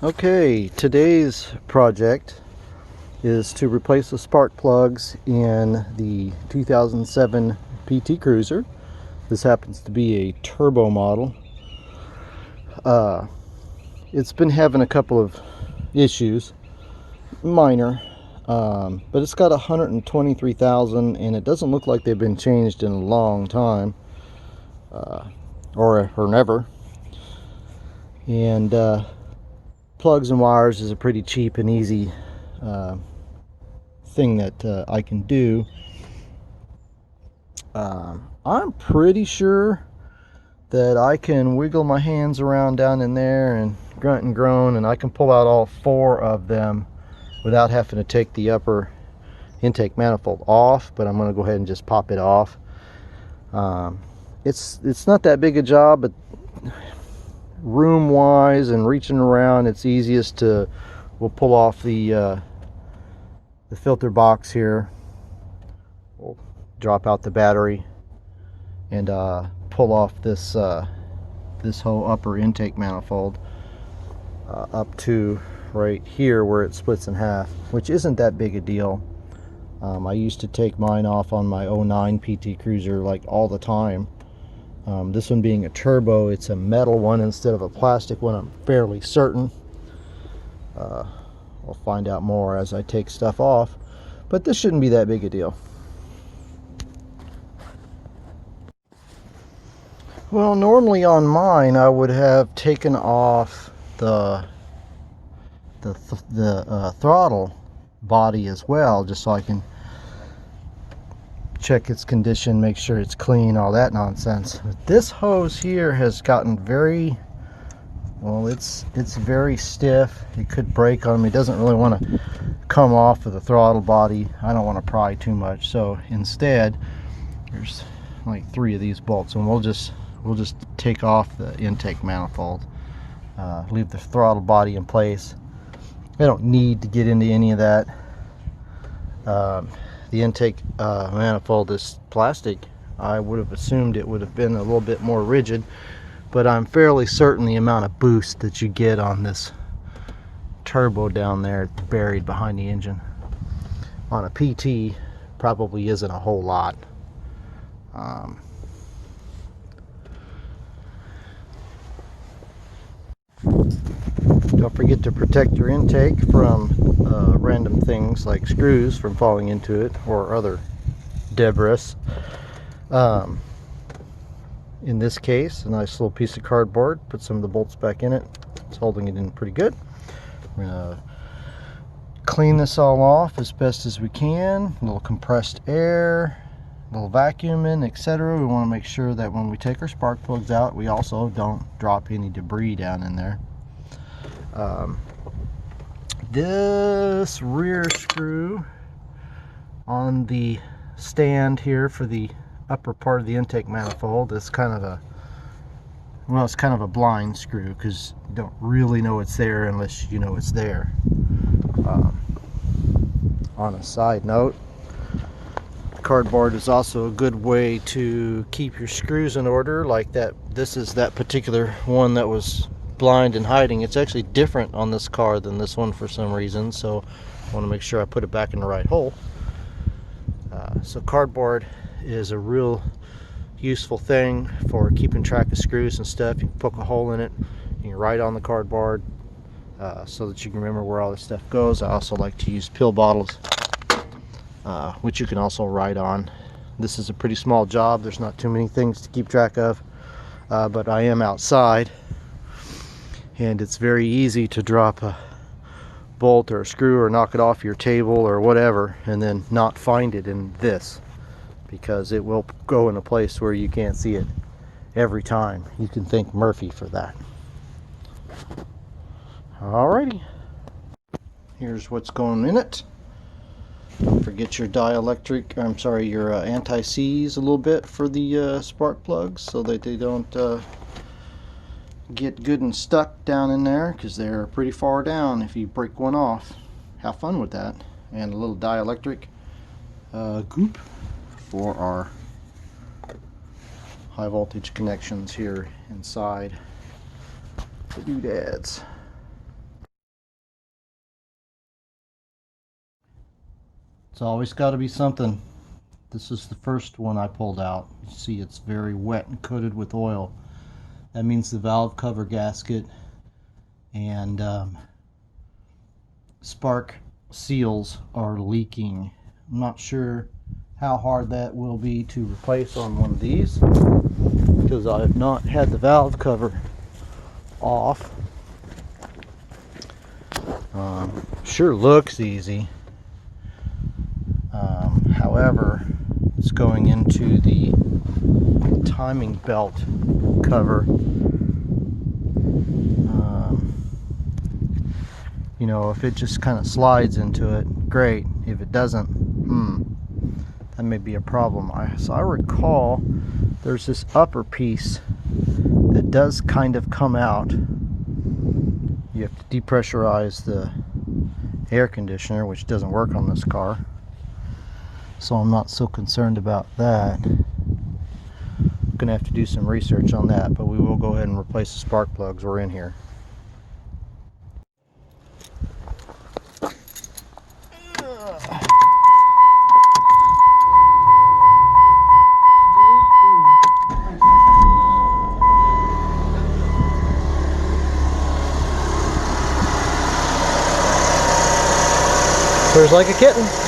Okay, today's project is to replace the spark plugs in the 2007 PT Cruiser. This happens to be a turbo model. It's been having a couple of issues, minor, but it's got 123,000 and it doesn't look like they've been changed in a long time, or never. And plugs and wires is a pretty cheap and easy thing that I can do. I'm pretty sure that I can wiggle my hands around down in there and grunt and groan, and I can pull out all four of them without having to take the upper intake manifold off, but I'm going to go ahead and just pop it off. It's not that big a job, but room wise and reaching around, it's easiest to, we'll pull off the filter box here. We'll drop out the battery and pull off this this whole upper intake manifold up to right here where it splits in half, which isn't that big a deal. I used to take mine off on my 09 PT Cruiser like all the time. This one being a turbo, it's a metal one instead of a plastic one, I'm fairly certain. I'll find out more as I take stuff off, but this shouldn't be that big a deal. Well, normally on mine I would have taken off the throttle body as well, just so I can check its condition, make sure it's clean, all that nonsense. But this hose here has gotten very, well, it's very stiff. It could break on me. It doesn't really want to come off of the throttle body. I don't want to pry too much, so instead there's like 3 of these bolts, and we'll just take off the intake manifold, leave the throttle body in place. I don't need to get into any of that. The intake manifold is plastic. I would have assumed it would have been a little bit more rigid, but I'm fairly certain the amount of boost that you get on this turbo down there buried behind the engine on a PT probably isn't a whole lot. Don't forget to protect your intake from random things like screws from falling into it or other debris. In this case, a nice little piece of cardboard. Put some of the bolts back in it. It's holding it in pretty good. We're going to clean this all off as best as we can. A little compressed air, a little vacuuming, etc. We want to make sure that when we take our spark plugs out, we also don't drop any debris down in there. This rear screw on the stand here for the upper part of the intake manifold is kind of a, well, it's kind of a blind screw because you don't really know it's there unless you know it's there. On a side note, cardboard is also a good way to keep your screws in order, like that. This is that particular one that was blind and hiding. It's actually different on this car than this one for some reason, so I want to make sure I put it back in the right hole. So cardboard is a real useful thing for keeping track of screws and stuff. You can poke a hole in it, you can write on the cardboard so that you can remember where all this stuff goes. I also like to use pill bottles, which you can also write on. This is a pretty small job. There's not too many things to keep track of, but I am outside, and it's very easy to drop a bolt or a screw or knock it off your table or whatever and then not find it in this, because it will go in a place where you can't see it every time. You can thank Murphy for that. Alrighty, here's what's going in it. Don't forget your dielectric, I'm sorry, your anti-seize a little bit for the spark plugs so that they don't get good and stuck down in there, because they're pretty far down if you break one off. Have fun with that. And a little dielectric goop for our high voltage connections here inside the doodads. It's always got to be something. This is the first one I pulled out. You see it's very wet and coated with oil. That means the valve cover gasket and spark seals are leaking. I'm not sure how hard that will be to replace on one of these because I have not had the valve cover off. Sure looks easy. However, it's going into the timing belt cover. You know, if it just kind of slides into it, great. If it doesn't, that may be a problem. So I recall there's this upper piece that does kind of come out. You have to depressurize the air conditioner, which doesn't work on this car. So I'm not so concerned about that. I'm gonna have to do some research on that, but we will go ahead and replace the spark plugs. We're in here. Purrs like a kitten.